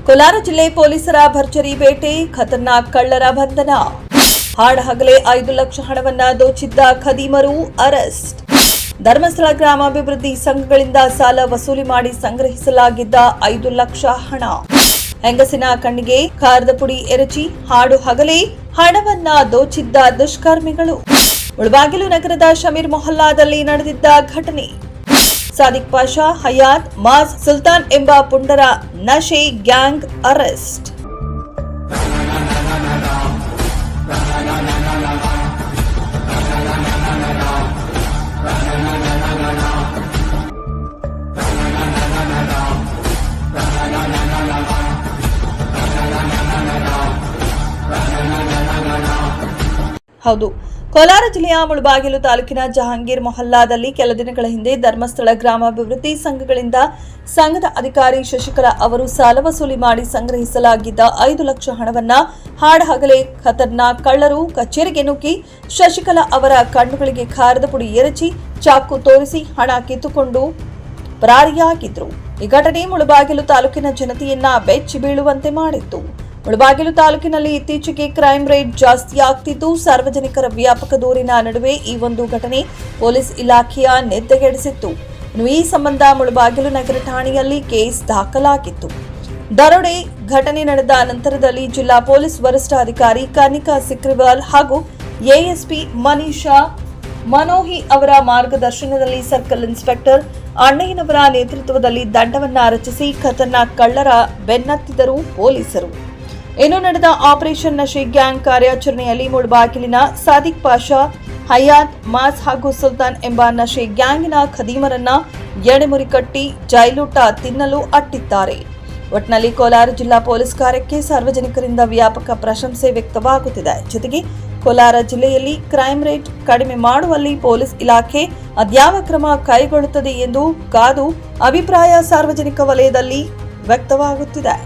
ಕೋಲಾರ ಜಿಲ್ಲೆ ಪೊಲೀಸರ ಭರ್ಜರಿ ಬೇಟೆ, ಖತರ್ನಾಕ್ ಕಳ್ಳರ ಬಂಧನ. ಹಾಡಹಗಲೇ 5 ಲಕ್ಷ ಹಣವನ್ನ ದೋಚಿದ್ದ ಖದೀಮರು ಅರೆಸ್ಟ್. ಧರ್ಮಸ್ಥಳ ಗ್ರಾಮಾಭಿವೃದ್ಧಿ ಸಂಘಗಳಿಂದ ಸಾಲ ವಸೂಲಿ ಮಾಡಿ ಸಂಗ್ರಹಿಸಲಾಗಿದ್ದ 5 ಲಕ್ಷ ಹಣ. ಹೆಂಗಸಿನ ಕಣ್ಣಿಗೆ ಖಾರದ ಪುಡಿ ಎರಚಿ ಹಾಡು ಹಗಲೇ ಹಣವನ್ನ ದೋಚಿದ್ದ ದುಷ್ಕರ್ಮಿಗಳು. ಮುಳಬಾಗಿಲು ನಗರದ ಶಮೀರ್ ಮೊಹಲ್ಲಾದಲ್ಲಿ ನಡೆದಿದ್ದ ಘಟನೆ. ಸಾದಿಕ್ ಪಾಷಾ, ಹಯಾತ್, ಮಾಜ್, ಸುಲ್ತಾನ್ ಎಂಬ ಪುಂಡರ ನಶೆ ಗ್ಯಾಂಗ್ ಅರೆಸ್ಟ್. ಹೌದು, ಕೋಲಾರ ಜಿಲ್ಲೆಯ ಮುಳಬಾಗಿಲು ತಾಲೂಕಿನ ಜಹಾಂಗೀರ್ ಮೊಹಲ್ಲಾದಲ್ಲಿ ಕೆಲ ದಿನಗಳ ಹಿಂದೆ ಧರ್ಮಸ್ಥಳ ಗ್ರಾಮಾಭಿವೃದ್ಧಿ ಸಂಘಗಳಿಂದ ಸಂಘದ ಅಧಿಕಾರಿ ಶಶಿಕಲಾ ಅವರು ಸಾಲ ವಸೂಲಿ ಮಾಡಿ ಸಂಗ್ರಹಿಸಲಾಗಿದ್ದ 5 ಲಕ್ಷ ಹಣವನ್ನ ಹಾಡಹಗಲೇ ಖತರ್ನಾಕ್ ಕಳ್ಳರು ಕಚೇರಿಗೆ ನುಗ್ಗಿ ಶಶಿಕಲಾ ಅವರ ಕಣ್ಣುಗಳಿಗೆ ಖಾರದ ಪುಡಿ ಎರಚಿ ಚಾಕು ತೋರಿಸಿ ಹಣ ಕಿತ್ತುಕೊಂಡು ಪರಾರಿಯಾಗಿದ್ರು. ಈ ಘಟನೆ ಮುಳಬಾಗಿಲು ತಾಲೂಕಿನ ಜನತೆಯನ್ನ ಬೆಚ್ಚಿ ಬೀಳುವಂತೆ ಮಾಡಿತ್ತು. ಮುಳಬಾಗಿಲು ತಾಲೂಕಿನಲ್ಲಿ ಇತ್ತೀಚೆಗೆ ಕ್ರೈಮ್ ರೇಟ್ ಜಾಸ್ತಿ ಆಗ್ತಿದ್ದು, ಸಾರ್ವಜನಿಕರ ವ್ಯಾಪಕ ದೂರಿನ ನಡುವೆ ಈ ಒಂದು ಘಟನೆ ಪೊಲೀಸ್ ಇಲಾಖೆಯ ನಿದ್ದೆಗೆಡಿಸಿತ್ತು. ಈ ಸಂಬಂಧ ಮುಳಬಾಗಿಲು ನಗರ ಠಾಣೆಯಲ್ಲಿ ಕೇಸ್ ದಾಖಲಾಗಿತ್ತು. ದರೋಡೆ ಘಟನೆ ನಡೆದ ನಂತರದಲ್ಲಿ ಜಿಲ್ಲಾ ಪೊಲೀಸ್ ವರಿಷ್ಠಾಧಿಕಾರಿ ಕನಿಕಾ ಸಿಕ್ರಿವಾಲ್ ಹಾಗೂ ಎಎಸ್ಪಿ ಮನೀಷಾ ಮನೋಹಿ ಅವರ ಮಾರ್ಗದರ್ಶನದಲ್ಲಿ ಸರ್ಕಲ್ ಇನ್ಸ್ಪೆಕ್ಟರ್ ಅಣ್ಣಯ್ಯನವರ ನೇತೃತ್ವದಲ್ಲಿ ತಂಡವನ್ನ ರಚಿಸಿ ಖತರ್ನಾಕ್ ಕಳ್ಳರ ಬೆನ್ನತ್ತಿದರು ಪೊಲೀಸರು. ಇನ್ನು ನಡೆದ ಆಪರೇಷನ್ ನಶೆ ಗ್ಯಾಂಗ್ ಕಾರ್ಯಾಚರಣೆಯಲ್ಲಿ ಮುಳಬಾಗಿಲಿನ ಸಾದಿಕ್ ಪಾಷಾ, ಹಯಾತ್, ಮಾಸ್ ಹಾಗೂ ಸುಲ್ತಾನ್ ಎಂಬ ನಶೆ ಗ್ಯಾಂಗಿನ ಖದೀಮರನ್ನ ಎಡೆಮುರಿ ಕಟ್ಟಿ ಜೈಲೂಟ ತಿನ್ನಲು ಅಟ್ಟಿದ್ದಾರೆ. ಒಟ್ನಲ್ಲಿ ಕೋಲಾರ ಜಿಲ್ಲಾ ಪೊಲೀಸ್ ಕಾರ್ಯಕ್ಕೆ ಸಾರ್ವಜನಿಕರಿಂದ ವ್ಯಾಪಕ ಪ್ರಶಂಸೆ ವ್ಯಕ್ತವಾಗುತ್ತಿದೆ. ಜೊತೆಗೆ ಕೋಲಾರ ಜಿಲ್ಲೆಯಲ್ಲಿ ಕ್ರೈಮ್ ರೇಟ್ ಕಡಿಮೆ ಮಾಡುವಲ್ಲಿ ಪೊಲೀಸ್ ಇಲಾಖೆ ಅದ್ಯಾವ ಕ್ರಮ ಕೈಗೊಳ್ಳುತ್ತದೆ ಎಂದು ಕಾದು ಅಭಿಪ್ರಾಯ ಸಾರ್ವಜನಿಕ ವಲಯದಲ್ಲಿ ವ್ಯಕ್ತವಾಗುತ್ತಿದೆ.